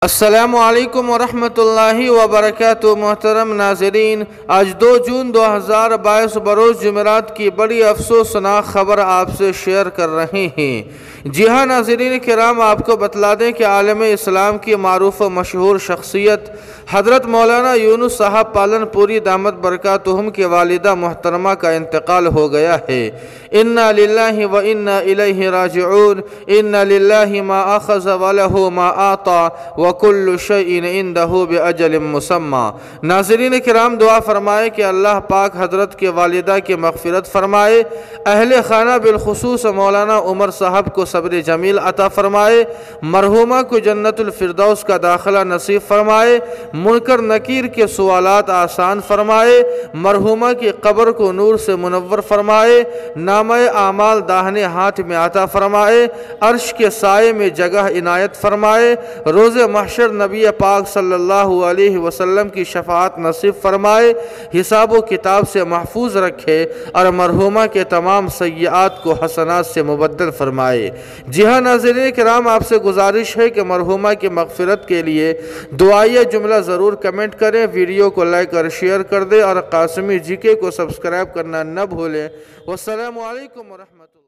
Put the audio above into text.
السلام علیکم ورحمۃ اللہ وبرکاتہ۔ محترم ناظرین، آج 2 جون 2022 بروز جمعرات کی بڑی افسوسناک خبر آپ سے شیئر کر رہے ہیں۔ جی ہاں ناظرین کرام، آپ کو بتلا دیں کہ عالم اسلام کی معروف و مشہور شخصیت حضرت مولانا یونس صاحب پالن پوری دامت برکاتہم کی والدہ محترمہ کا انتقال ہو گیا ہے۔ انا للہ و انا الیہ راجعون۔ انا للہ ما اخذ ولہ ما اعطى وَكُلُّ شَيْءٍ عِندَهُ بِأَجَلٍ مُّسَمًّى۔ ناظرین کرام، دعا فرمائے کہ اللہ پاک حضرت کے والدہ کی مغفرت فرمائے، اہل خانہ بالخصوص مولانا عمر صاحب کو صبر جمیل عطا فرمائے، مرحومہ کو جنت الفردوس کا داخلہ نصیب فرمائے، منکر نکیر کے سوالات آسان فرمائے، مرحومہ کی قبر کو نور سے منور فرمائے، نامہ اعمال داہنے ہاتھ میں عطا فرمائے، عرش کے سائے میں جگہ عنایت فرمائے، روز محشر نبی پاک صلی اللہ علیہ وسلم کی شفاعت نصیب فرمائے، حساب و کتاب سے محفوظ رکھے اور مرحومہ کے تمام سیئات کو حسنات سے مبدل فرمائے۔ جی ہاں ناظرین کرام، آپ سے گزارش ہے کہ مرحومہ کی مغفرت کے لیے دعائیہ جملہ ضرور کمنٹ کریں، ویڈیو کو لائک اور شیئر کر دیں اور قاسمی جی کے کو سبسکرائب کرنا نہ بھولیں۔ والسلام علیکم ورحمۃ اللہ۔